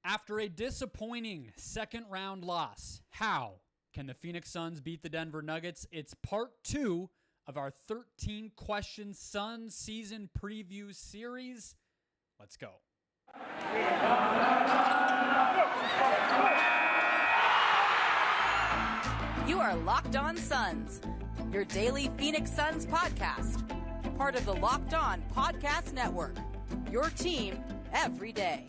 After a disappointing second-round loss, how can the Phoenix Suns beat the Denver Nuggets? It's part 2 of our 13-question Suns season preview series. Let's go. You are Locked On Suns, your daily Phoenix Suns podcast, part of the Locked On Podcast Network, your team every day.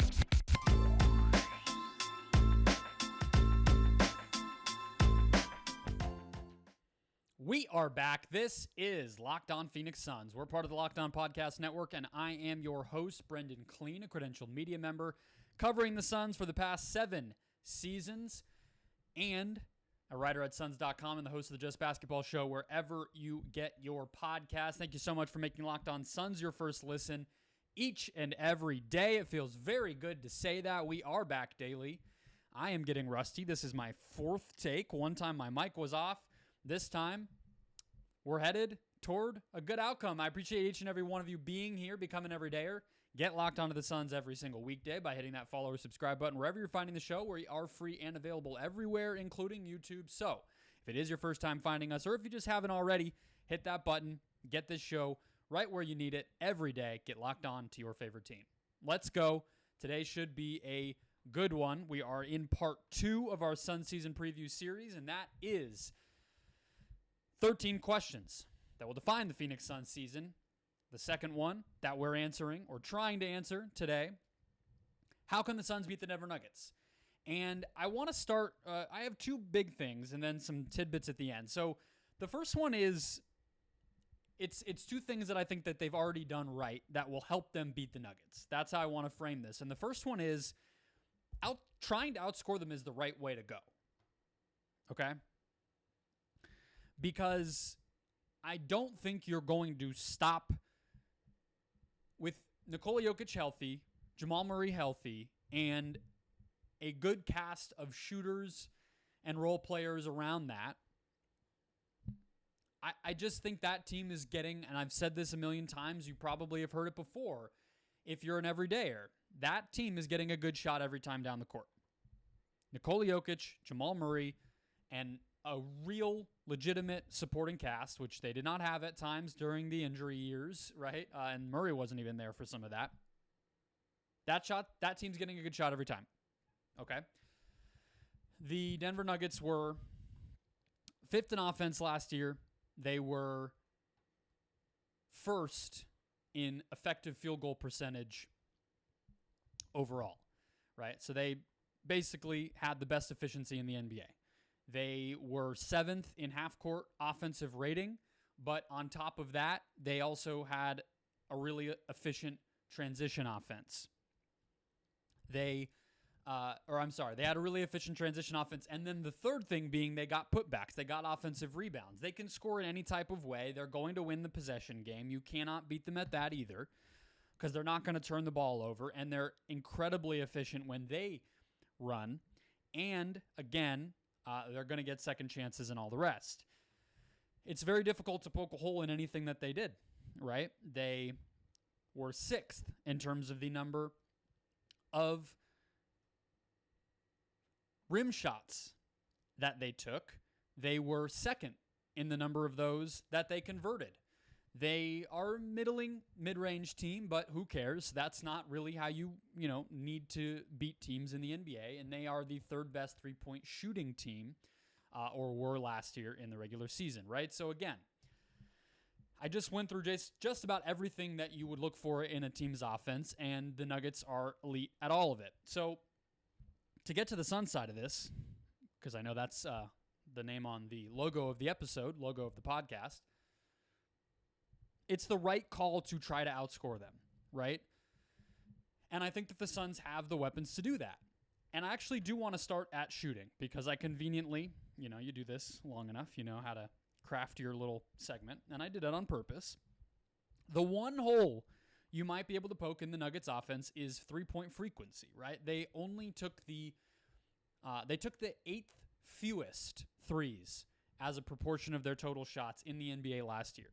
We are back. This is Locked On Phoenix Suns. We're part of the Locked On Podcast Network, and I am your host, Brendon Kleen, a credentialed media member, covering the Suns for the past 7 seasons, and a writer at Suns.com and the host of the Just Basketball Show wherever you get your podcast. Thank you so much for making Locked On Suns your first listen each and every day. It feels very good to say that. We are back daily. I am getting rusty. This is my 4th take. One time my mic was off. This time, we're headed toward a good outcome. I appreciate each and every one of you being here, becoming an everydayer. Get locked onto the Suns every single weekday by hitting that follow or subscribe button wherever you're finding the show. We are free and available everywhere, including YouTube. So if it is your first time finding us, or if you just haven't already, hit that button. Get this show right where you need it every day. Get locked on to your favorite team. Let's go. Today should be a good one. We are in part 2 of our Suns season preview series, and that is 13 questions that will define the Phoenix Suns season. The second one that we're answering, or trying to answer today, how can the Suns beat the Denver Nuggets? And I want to start, I have 2 big things and then some tidbits at the end. So the first one is, it's 2 things that I think that they've already done right that will help them beat the Nuggets. That's how I want to frame this. And the first one is, trying to outscore them is the right way to go. Okay? Because I don't think you're going to stop with Nikola Jokic healthy, Jamal Murray healthy, and a good cast of shooters and role players around that. I just think that team is getting, and I've said this a million times, you probably have heard it before, if you're an everydayer, that team is getting a good shot every time down the court. Nikola Jokic, Jamal Murray, and a real legitimate supporting cast, which they did not have at times during the injury years, right? And Murray wasn't even there for some of that. That team's getting a good shot every time. Okay. The Denver Nuggets were 5th in offense last year. They were 1st in effective field goal percentage overall, right? So they basically had the best efficiency in the NBA. They were 7th in half-court offensive rating, but on top of that, they also had a really efficient transition offense. They had a really efficient transition offense, and then the third thing being they got putbacks. They got offensive rebounds. They can score in any type of way. They're going to win the possession game. You cannot beat them at that either, because they're not going to turn the ball over, and they're incredibly efficient when they run. And, again, they're going to get second chances and all the rest. It's very difficult to poke a hole in anything that they did, right? They were 6th in terms of the number of rim shots that they took. They were 2nd in the number of those that they converted. They are a mid-range team, but who cares? That's not really how you need to beat teams in the NBA, and they are the 3rd best three-point shooting team, or were last year in the regular season, right? So again, I just went through just about everything that you would look for in a team's offense, and the Nuggets are elite at all of it. So to get to the Suns side of this, because I know that's the name on the logo of the episode, logo of the podcast, it's the right call to try to outscore them, right? And I think that the Suns have the weapons to do that. And I actually do want to start at shooting, because I conveniently, you do this long enough, you know how to craft your little segment, and I did it on purpose. The one hole you might be able to poke in the Nuggets offense is 3-point frequency, right? They only took the 8th fewest threes as a proportion of their total shots in the NBA last year.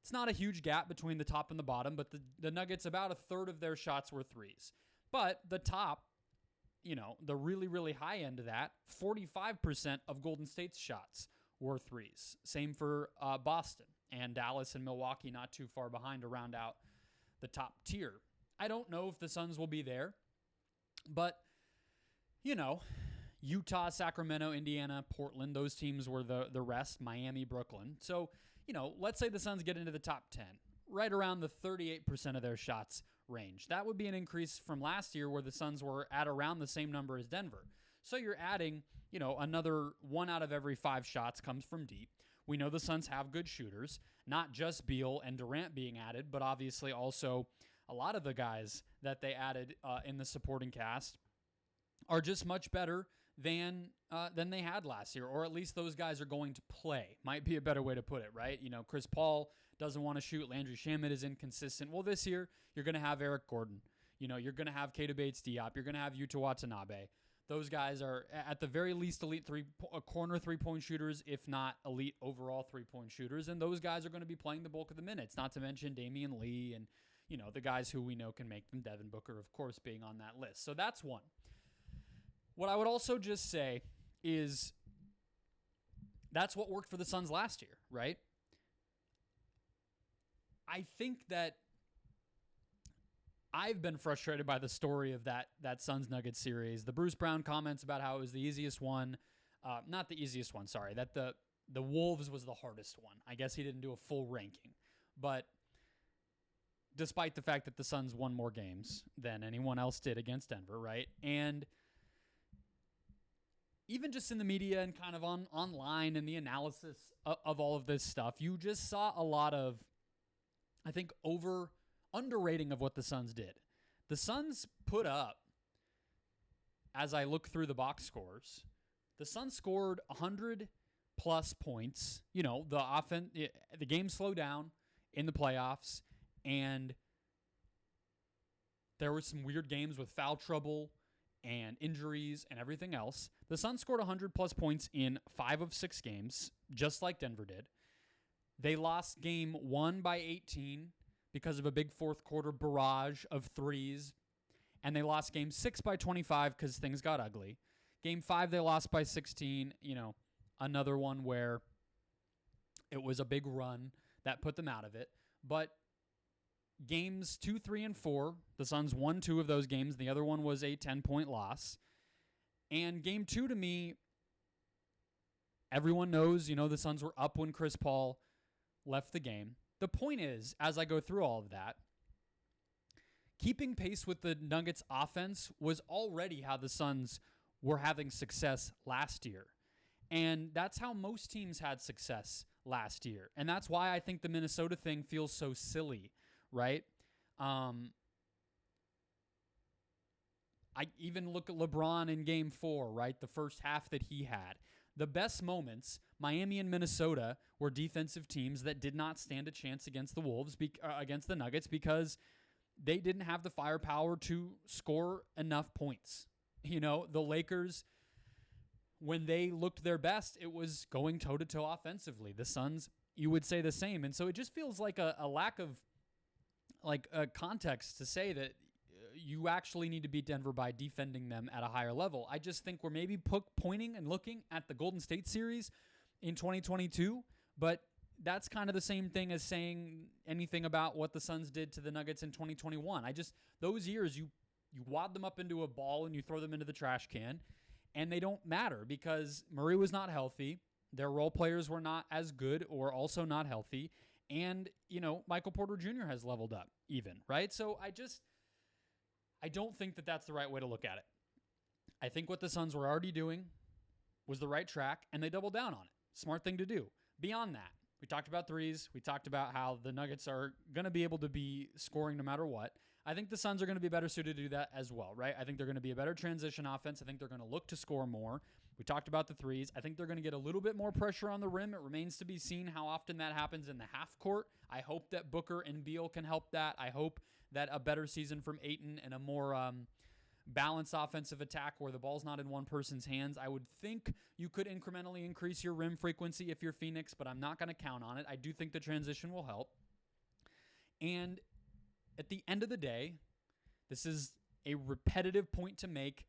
It's not a huge gap between the top and the bottom, but the Nuggets, about a third of their shots were threes. But the top the really, really high end of that, 45% of Golden State's shots were threes. Same for Boston, and Dallas and Milwaukee not too far behind to round out the top tier. I don't know if the Suns will be there, but, Utah, Sacramento, Indiana, Portland, those teams were the rest, Miami, Brooklyn. So, let's say the Suns get into the top 10, right around the 38% of their shots range. That would be an increase from last year where the Suns were at around the same number as Denver. So you're adding, another 1 out of every 5 shots comes from deep. We know the Suns have good shooters, not just Beal and Durant being added, but obviously also a lot of the guys that they added in the supporting cast are just much better than they had last year, or at least those guys are going to play. Might be a better way to put it, right? Chris Paul doesn't want to shoot. Landry Shamet is inconsistent. Well, this year, you're going to have Eric Gordon. You're going to have Keita Bates-Diop. You're going to have Yuta Watanabe. Those guys are, at the very least, elite corner three-point shooters, if not elite overall three-point shooters, and those guys are going to be playing the bulk of the minutes, not to mention Damian Lee and, the guys who we know can make them, Devin Booker, of course, being on that list. So that's one. What I would also just say is that's what worked for the Suns last year, right? I think that I've been frustrated by the story of that Suns-Nuggets series. The Bruce Brown comments about how it was the easiest one. Not the easiest one, sorry. That the Wolves was the hardest one. I guess he didn't do a full ranking. But despite the fact that the Suns won more games than anyone else did against Denver, right? And even just in the media and kind of online and the analysis of all of this stuff, you just saw a lot of, I think, underrating of what the Suns did. The Suns put up, as I look through the box scores, the Suns scored 100-plus points. The game slowed down in the playoffs, and there were some weird games with foul trouble and injuries and everything else. The Suns scored 100-plus points in 5 of 6 games, just like Denver did. They lost game 1 by 18 because of a big fourth quarter barrage of threes, and they lost game 6 by 25 because things got ugly. Game 5, they lost by 16, another one where it was a big run that put them out of it. But games 2, 3, and 4, the Suns won 2 of those games. The other one was a 10-point loss. And game 2, to me, everyone knows, the Suns were up when Chris Paul left the game. The point is, as I go through all of that, keeping pace with the Nuggets offense was already how the Suns were having success last year. And that's how most teams had success last year. And that's why I think the Minnesota thing feels so silly, right? I even look at LeBron in game 4, right? The first half that he had. The best moments, Miami and Minnesota, were defensive teams that did not stand a chance against the Wolves, against the Nuggets, because they didn't have the firepower to score enough points. The Lakers, when they looked their best, it was going toe-to-toe offensively. The Suns, you would say the same. And so it just feels like a lack of context to say that you actually need to beat Denver by defending them at a higher level. I just think we're maybe pointing and looking at the Golden State series in 2022, but that's kind of the same thing as saying anything about what the Suns did to the Nuggets in 2021. Those years, you wad them up into a ball and you throw them into the trash can, and they don't matter because Murray was not healthy. Their role players were not as good or also not healthy. And, Michael Porter Jr. has leveled up even, right? So I don't think that that's the right way to look at it. I think what the Suns were already doing was the right track, and they doubled down on it. Smart thing to do. Beyond that, we talked about threes. We talked about how the Nuggets are going to be able to be scoring no matter what. I think the Suns are going to be better suited to do that as well, right? I think they're going to be a better transition offense. I think they're going to look to score more. We talked about the threes. I think they're going to get a little bit more pressure on the rim. It remains to be seen how often that happens in the half court. I hope that Booker and Beal can help that. I hope that a better season from Ayton and a more balanced offensive attack where the ball's not in one person's hands. I would think you could incrementally increase your rim frequency if you're Phoenix, but I'm not going to count on it. I do think the transition will help. And at the end of the day, this is a repetitive point to make.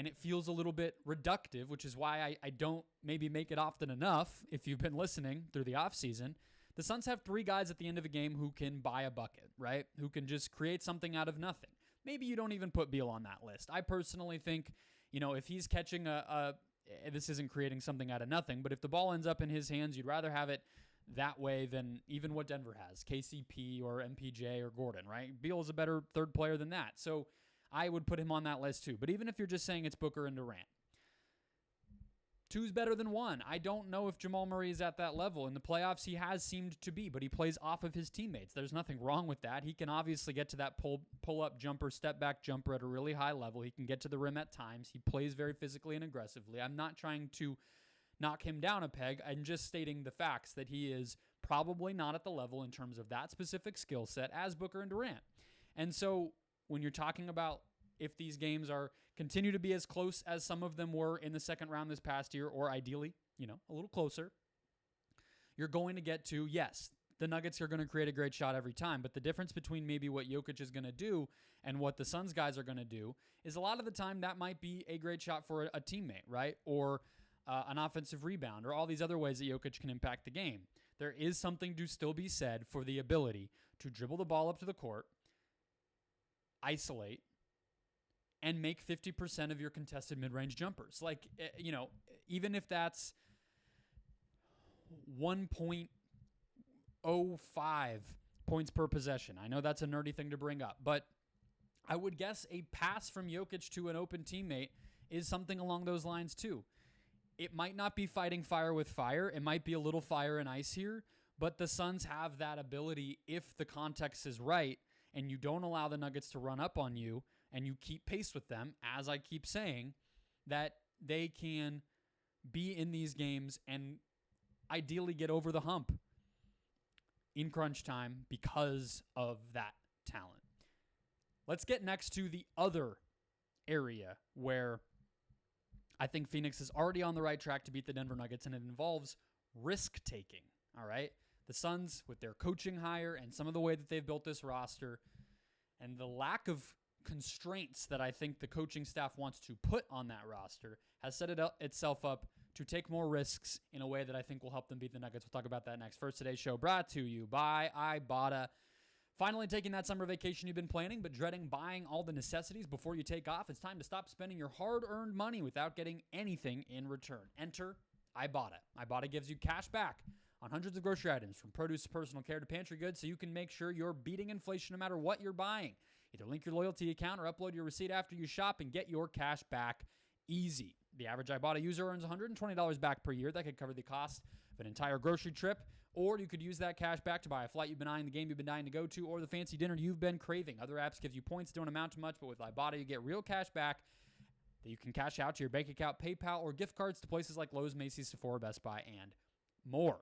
and it feels a little bit reductive, which is why I don't maybe make it often enough if you've been listening through the offseason. The Suns have 3 guys at the end of a game who can buy a bucket, right? Who can just create something out of nothing. Maybe you don't even put Beal on that list. I personally think, if he's catching this isn't creating something out of nothing, but if the ball ends up in his hands, you'd rather have it that way than even what Denver has, KCP or MPJ or Gordon, right? Beal is a better third player than that. So I would put him on that list too. But even if you're just saying it's Booker and Durant, 2's better than 1. I don't know if Jamal Murray is at that level. In the playoffs, he has seemed to be, but he plays off of his teammates. There's nothing wrong with that. He can obviously get to that pull-up jumper, step-back jumper at a really high level. He can get to the rim at times. He plays very physically and aggressively. I'm not trying to knock him down a peg. I'm just stating the facts that he is probably not at the level in terms of that specific skill set as Booker and Durant. And so when you're talking about if these games continue to be as close as some of them were in the second round this past year, or ideally, a little closer, you're going to get to, yes, the Nuggets are going to create a great shot every time, but the difference between maybe what Jokic is going to do and what the Suns guys are going to do is a lot of the time that might be a great shot for a teammate, right? Or an offensive rebound, or all these other ways that Jokic can impact the game. There is something to still be said for the ability to dribble the ball up to the court, isolate, and make 50% of your contested mid-range jumpers. Like, even if that's 1.05 points per possession. I know that's a nerdy thing to bring up, but I would guess a pass from Jokic to an open teammate is something along those lines too. It might not be fighting fire with fire. It might be a little fire and ice here, but the Suns have that ability if the context is right and you don't allow the Nuggets to run up on you, and you keep pace with them, as I keep saying, that they can be in these games and ideally get over the hump in crunch time because of that talent. Let's get next to the other area where I think Phoenix is already on the right track to beat the Denver Nuggets, and it involves risk-taking, all right? The Suns, with their coaching hire and some of the way that they've built this roster and the lack of constraints that I think the coaching staff wants to put on that roster, has set itself up to take more risks in a way that I think will help them beat the Nuggets. We'll talk about that next. First, today's show brought to you by Ibotta. Finally taking that summer vacation you've been planning but dreading buying all the necessities before you take off. It's time to stop spending your hard-earned money without getting anything in return. Enter Ibotta. Ibotta gives you cash back on hundreds of grocery items, from produce to personal care to pantry goods, so you can make sure you're beating inflation no matter what you're buying. Either link your loyalty account or upload your receipt after you shop and get your cash back easy. The average Ibotta user earns $120 back per year. That could cover the cost of an entire grocery trip, or you could use that cash back to buy a flight you've been eyeing, the game you've been dying to go to, or the fancy dinner you've been craving. Other apps give you points that don't amount to much, but with Ibotta, you get real cash back that you can cash out to your bank account, PayPal, or gift cards to places like Lowe's, Macy's, Sephora, Best Buy, and more.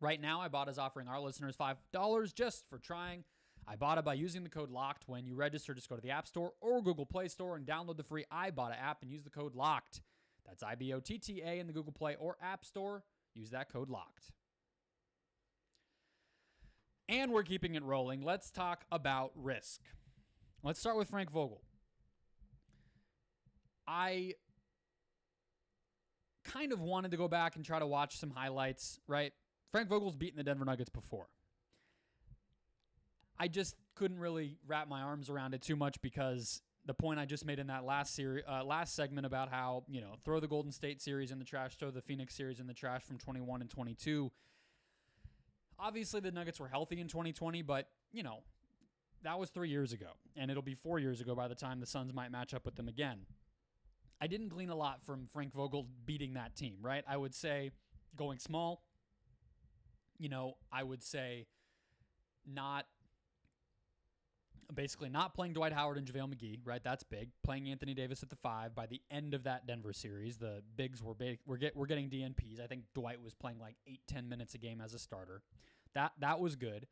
Right now, Ibotta is offering our listeners $5 just for trying Ibotta by using the code LOCKED. When you register, just go to the App Store or Google Play Store and download the free Ibotta app and use the code LOCKED. That's IBOTTA in the Google Play or App Store. Use that code LOCKED. And we're keeping it rolling. Let's talk about risk. Let's start with Frank Vogel. I kind of wanted to go back and try to watch some highlights, right? Frank Vogel's beaten the Denver Nuggets before. I just couldn't really wrap my arms around it too much because the point I just made in that last segment about how, throw the Golden State series in the trash, throw the Phoenix series in the trash from 21 and 22. Obviously, the Nuggets were healthy in 2020, but, that was 3 years ago, and it'll be 4 years ago by the time the Suns might match up with them again. I didn't glean a lot from Frank Vogel beating that team, right? I would say going small. I would say not playing Dwight Howard and JaVale McGee, right? That's big. Playing Anthony Davis at the 5. By the end of that Denver series, the bigs were getting DNPs. I think Dwight was playing like 8-10 minutes a game as a starter. That was good.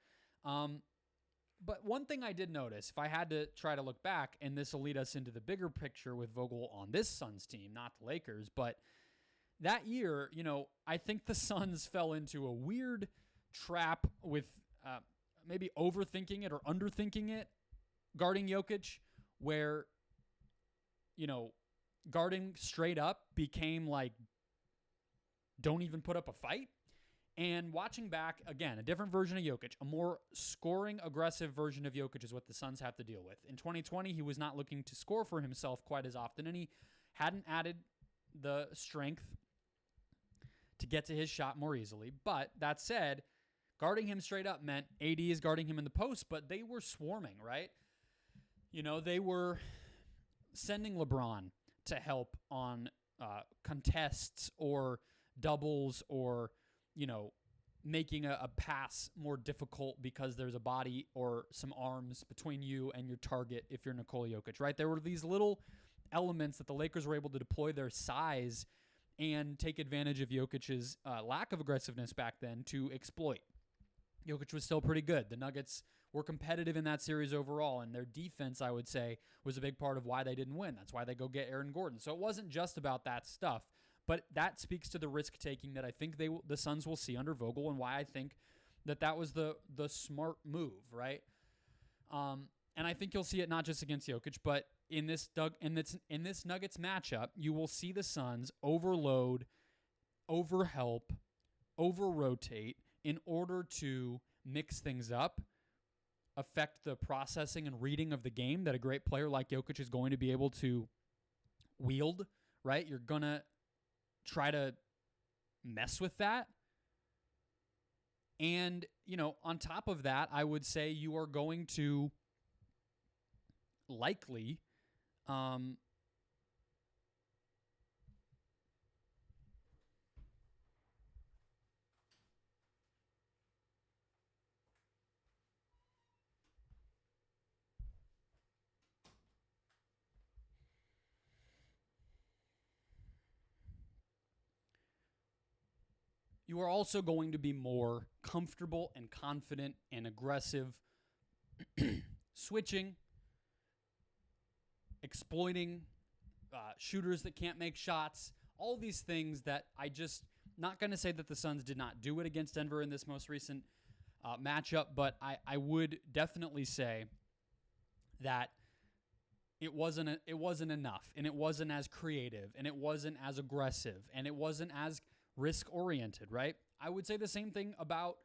But one thing I did notice, if I had to try to look back, and this will lead us into the bigger picture with Vogel on this Suns team, not the Lakers, but that year, I think the Suns fell into a weird trap with maybe overthinking it or underthinking it, guarding Jokic, where, guarding straight up became like, don't even put up a fight. And watching back, again, a different version of Jokic, a more scoring, aggressive version of Jokic is what the Suns have to deal with. In 2020, he was not looking to score for himself quite as often, and he hadn't added the strength to get to his shot more easily. But that said, guarding him straight up meant AD is guarding him in the post, but they were swarming, right? You know, they were sending LeBron to help on contests or doubles or, you know, making a pass more difficult because there's a body or some arms between you and your target if you're Nikola Jokic, right? There were these little elements that the Lakers were able to deploy their size and take advantage of Jokic's lack of aggressiveness back then to exploit. Jokic was still pretty good. The Nuggets were competitive in that series overall, and their defense, I would say, was a big part of why they didn't win. That's why they go get Aaron Gordon. So it wasn't just about that stuff. But that speaks to the risk-taking that I think the Suns will see under Vogel, and why I think that was the smart move, right? And I think you'll see it not just against Jokic, but in this Nuggets matchup, you will see the Suns overload, overhelp, over-rotate in order to mix things up, affect the processing and reading of the game that a great player like Jokic is going to be able to wield, right? You're going to try to mess with that. And, you know, on top of that, I would say you are going to likely you are also going to be more comfortable and confident and aggressive, switching, exploiting shooters that can't make shots, all these things that not going to say that the Suns did not do it against Denver in this most recent matchup, but I would definitely say that it wasn't enough, and it wasn't as creative, and it wasn't as aggressive, and it wasn't as risk-oriented, right? I would say the same thing about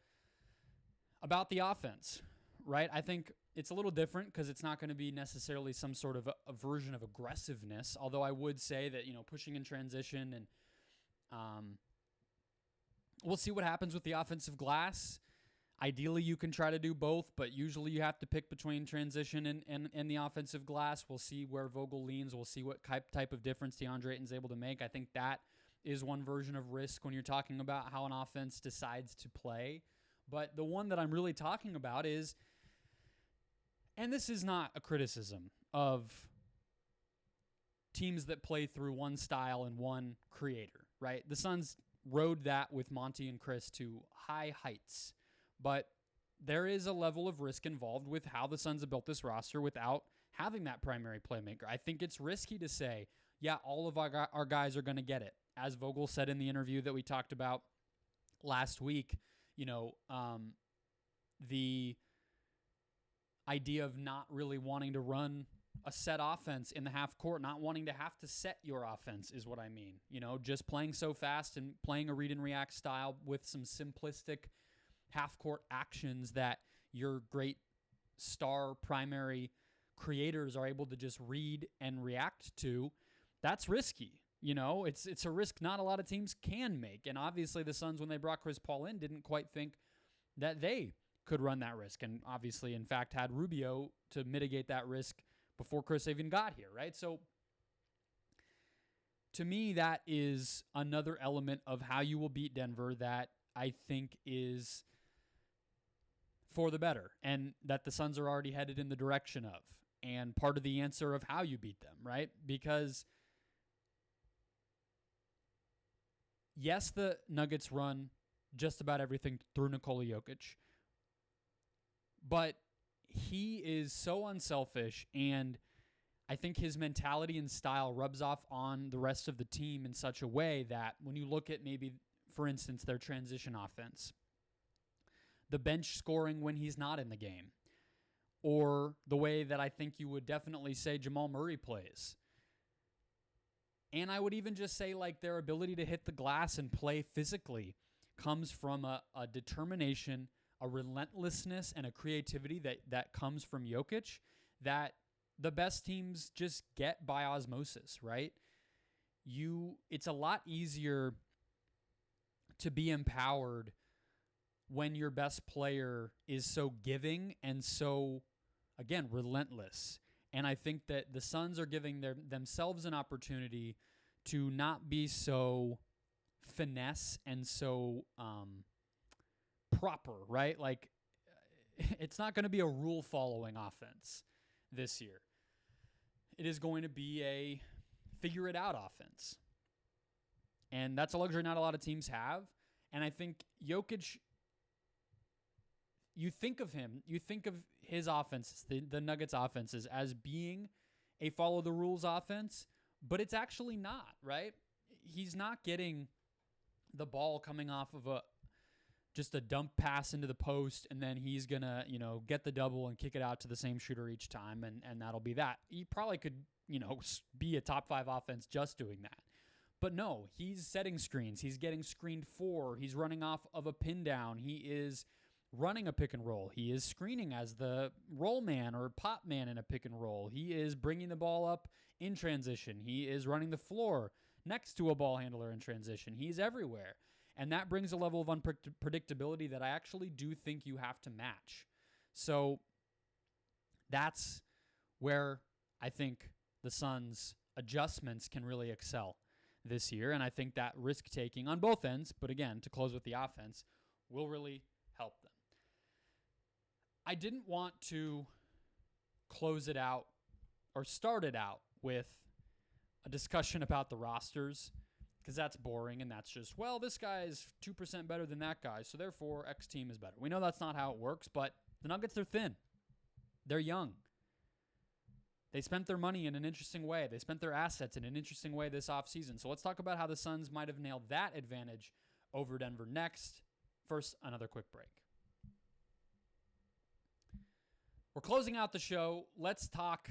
the offense, right? I think it's a little different because it's not going to be necessarily some sort of a version of aggressiveness, although I would say that, you know, pushing in transition and we'll see what happens with the offensive glass. Ideally, you can try to do both, but usually you have to pick between transition and the offensive glass. We'll see where Vogel leans. We'll see what type of difference DeAndre Ayton's able to make. I think that is one version of risk when you're talking about how an offense decides to play. But the one that I'm really talking about is, and this is not a criticism of teams that play through one style and one creator, right? The Suns rode that with Monty and Chris to high heights. But there is a level of risk involved with how the Suns have built this roster without having that primary playmaker. I think it's risky to say, yeah, all of our guys are going to get it. As Vogel said in the interview that we talked about last week, you know, the idea of not really wanting to run a set offense in the half court, not wanting to have to set your offense is what I mean. You know, just playing so fast and playing a read and react style with some simplistic half court actions that your great star primary creators are able to just read and react to. That's risky. You know, it's a risk not a lot of teams can make. And obviously the Suns, when they brought Chris Paul in, didn't quite think that they could run that risk. And obviously, in fact, had Rubio to mitigate that risk before Chris even got here, right? So to me, that is another element of how you will beat Denver that I think is for the better, and that the Suns are already headed in the direction of, and part of the answer of how you beat them, right? Because yes, the Nuggets run just about everything through Nikola Jokic, but he is so unselfish, and I think his mentality and style rubs off on the rest of the team in such a way that when you look at maybe, for instance, their transition offense, the bench scoring when he's not in the game, or the way that I think you would definitely say Jamal Murray plays, And I would even just say, like, their ability to hit the glass and play physically comes from a determination, a relentlessness, and a creativity that comes from Jokic that the best teams just get by osmosis, right? It's a lot easier to be empowered when your best player is so giving and so, again, relentless. And I think that the Suns are giving themselves an opportunity to not be so finesse and so proper, right? Like, it's not going to be a rule-following offense this year. It is going to be a figure-it-out offense. And that's a luxury not a lot of teams have. And I think Jokic, you think of his offenses, the Nuggets offenses, as being a follow-the-rules offense, but it's actually not, right? He's not getting the ball coming off of just a dump pass into the post, and then he's going to, get the double and kick it out to the same shooter each time, and that'll be that. He probably could, be a top 5 offense just doing that. But no, he's setting screens. He's getting screened for. He's running off of a pin down. He is running a pick and roll. He is screening as the roll man or pop man in a pick and roll. He is bringing the ball up in transition. He is running the floor next to a ball handler in transition. He's everywhere. And that brings a level of unpredictability that I actually do think you have to match. So that's where I think the Suns' adjustments can really excel this year. And I think that risk-taking on both ends, but again, to close with the offense, will really help them. I didn't want to close it out or start it out with a discussion about the rosters, because that's boring and that's just, well, this guy is 2% better than that guy, so therefore X team is better. We know that's not how it works, but the Nuggets are thin. They're young. They spent their money in an interesting way. They spent their assets in an interesting way this offseason. So let's talk about how the Suns might have nailed that advantage over Denver next. First, another quick break. We're closing out the show. Let's talk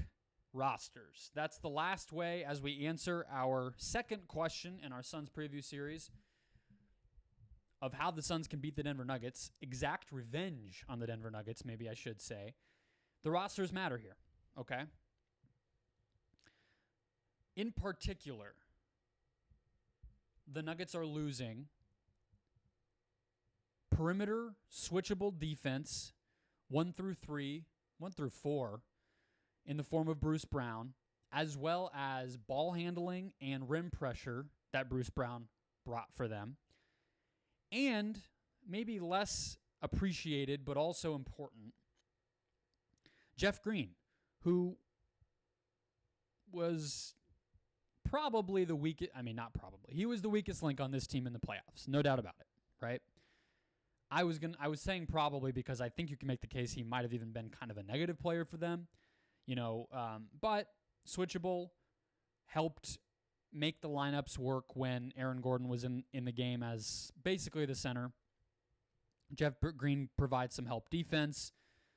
rosters. That's the last way as we answer our second question in our Suns preview series of how the Suns can beat the Denver Nuggets. Exact revenge on the Denver Nuggets, maybe I should say. The rosters matter here, okay? In particular, the Nuggets are losing perimeter switchable defense 1 through 4 in the form of Bruce Brown, as well as ball handling and rim pressure that Bruce Brown brought for them. And maybe less appreciated, but also important, Jeff Green, who was probably the weakest, not probably, he was the weakest link on this team in the playoffs, no doubt about it, right? I was saying probably because I think you can make the case he might have even been kind of a negative player for them, but switchable, helped make the lineups work when Aaron Gordon was in the game as basically the center. Jeff Green provides some help defense,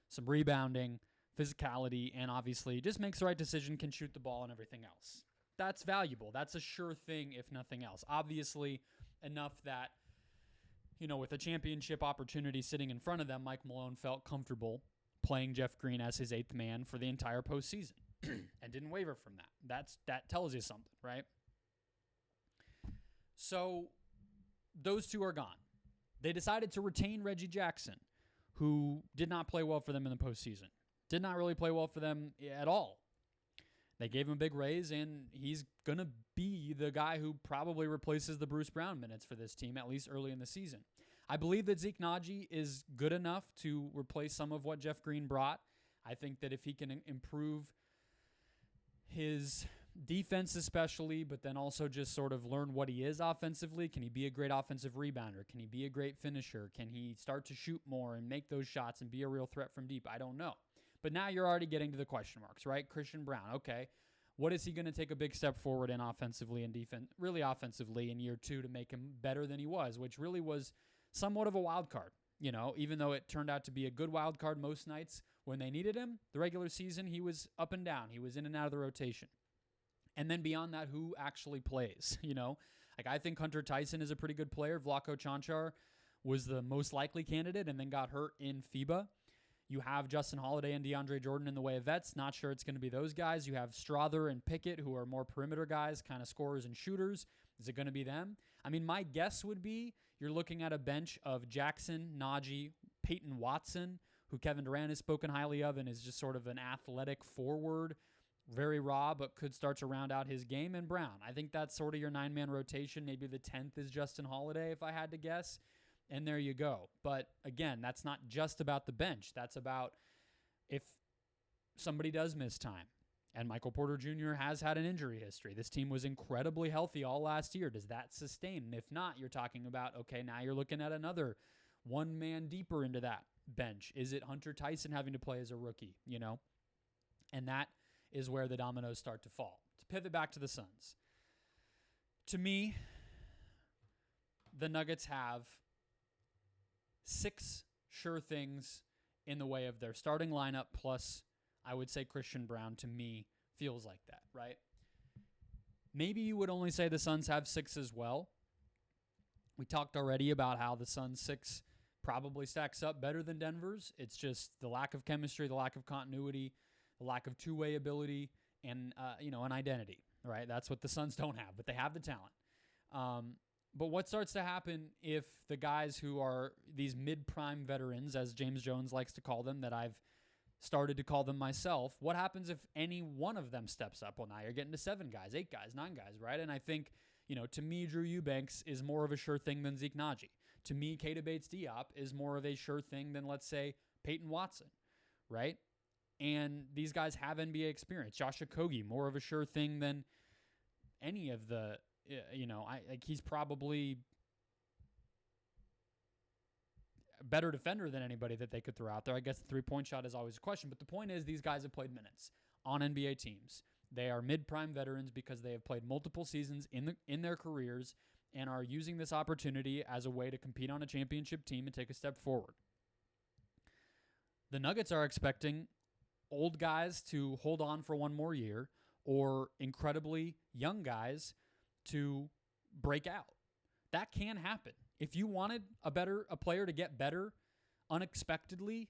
some rebounding, physicality, and obviously just makes the right decision, can shoot the ball and everything else. That's valuable. That's a sure thing, if nothing else. Obviously, enough that, with a championship opportunity sitting in front of them, Mike Malone felt comfortable playing Jeff Green as his 8th man for the entire postseason and didn't waver from that. That tells you something, right? So those two are gone. They decided to retain Reggie Jackson, who did not play well for them in the postseason. Did not really play well for them at all. They gave him a big raise, and he's going to be the guy who probably replaces the Bruce Brown minutes for this team, at least early in the season. I believe that Zeke Naji is good enough to replace some of what Jeff Green brought. I think that if he can improve his defense especially, but then also just sort of learn what he is offensively, can he be a great offensive rebounder? Can he be a great finisher? Can he start to shoot more and make those shots and be a real threat from deep? I don't know. But now you're already getting to the question marks, right? Christian Brown, okay. What is he going to take a big step forward in offensively and defense, really offensively in year 2 to make him better than he was, which really was somewhat of a wild card, even though it turned out to be a good wild card most nights when they needed him. The regular season, he was up and down. He was in and out of the rotation. And then beyond that, who actually plays? Like I think Hunter Tyson is a pretty good player. Vlatko Čančar was the most likely candidate and then got hurt in FIBA. You have Justin Holiday and DeAndre Jordan in the way of vets. Not sure it's going to be those guys. You have Strother and Pickett, who are more perimeter guys, kind of scorers and shooters. Is it going to be them? I mean, my guess would be you're looking at a bench of Jackson, Najee, Peyton Watson, who Kevin Durant has spoken highly of and is just sort of an athletic forward, very raw, but could start to round out his game, and Brown. I think that's sort of your 9-man rotation. Maybe the 10th is Justin Holiday, if I had to guess. And there you go. But again, that's not just about the bench. That's about if somebody does miss time. And Michael Porter Jr. has had an injury history. This team was incredibly healthy all last year. Does that sustain? And if not, you're talking about, okay, now you're looking at another one man deeper into that bench. Is it Hunter Tyson having to play as a rookie, And that is where the dominoes start to fall. To pivot back to the Suns. To me, the Nuggets have 6 sure things in the way of their starting lineup, plus I would say Christian Brown, to me, feels like that, right? Maybe you would only say the Suns have 6 as well. We talked already about how the Suns' 6 probably stacks up better than Denver's. It's just the lack of chemistry, the lack of continuity, the lack of two-way ability, and an identity, right? That's what the Suns don't have, but they have the talent. But what starts to happen if the guys who are these mid-prime veterans, as James Jones likes to call them, that I've started to call them myself, what happens if any one of them steps up? Well, now you're getting to 7 guys, 8 guys, 9 guys, right? And I think, to me, Drew Eubanks is more of a sure thing than Zeke Naji. To me, Keita Bates-Diop is more of a sure thing than, let's say, Peyton Watson, right? And these guys have NBA experience. Josh Okogie, more of a sure thing than any of the, he's probably a better defender than anybody that they could throw out there. I guess the three-point shot is always a question. But the point is these guys have played minutes on NBA teams. They are mid-prime veterans because they have played multiple seasons in their careers and are using this opportunity as a way to compete on a championship team and take a step forward. The Nuggets are expecting old guys to hold on for one more year or incredibly young guys to break out. That can happen. If you wanted a player to get better unexpectedly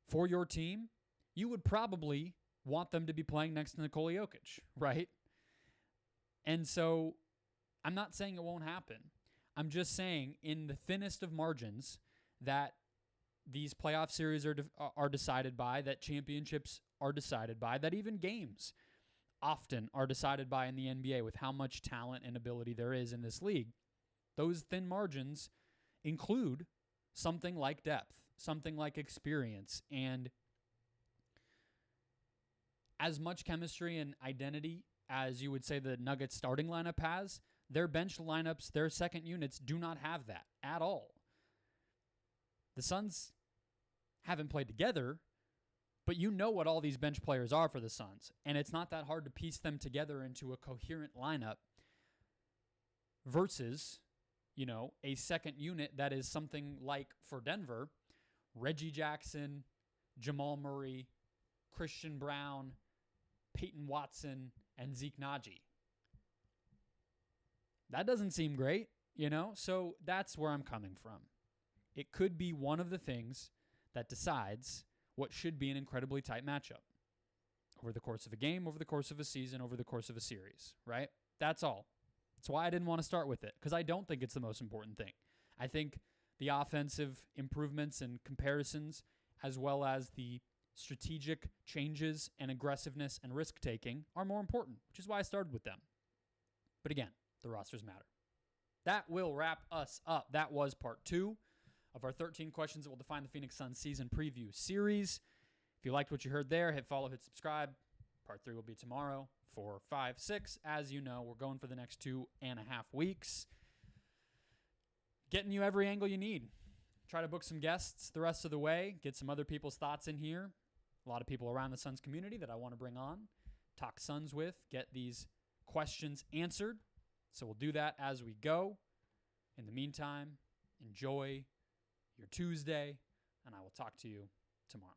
for your team, you would probably want them to be playing next to Nikola Jokic, right? And so I'm not saying it won't happen. I'm just saying in the thinnest of margins that these playoff series are decided by, that championships are decided by, that even games often are decided by in the NBA with how much talent and ability there is in this league. Those thin margins include something like depth, something like experience, and as much chemistry and identity as you would say the Nuggets starting lineup has, their bench lineups, their second units do not have that at all. The Suns haven't played together, but you know what all these bench players are for the Suns, and it's not that hard to piece them together into a coherent lineup versus, a second unit that is something like, for Denver, Reggie Jackson, Jamal Murray, Christian Brown, Peyton Watson, and Zeke Naji. That doesn't seem great, So that's where I'm coming from. It could be one of the things that decides what should be an incredibly tight matchup over the course of a game, over the course of a season, over the course of a series, right? That's all. That's why I didn't want to start with it, because I don't think it's the most important thing. I think the offensive improvements and comparisons, as well as the strategic changes and aggressiveness and risk-taking, are more important, which is why I started with them. But again, the rosters matter. That will wrap us up. That was part 2 of our 13 questions that will define the Phoenix Suns season preview series. If you liked what you heard there, hit follow, hit subscribe. Part 3 will be tomorrow. 4, 5, 6. As you know, we're going for the next 2.5 weeks. Getting you every angle you need. Try to book some guests the rest of the way. Get some other people's thoughts in here. A lot of people around the Suns community that I want to bring on. Talk Suns with. Get these questions answered. So we'll do that as we go. In the meantime, enjoy your Tuesday, and I will talk to you tomorrow.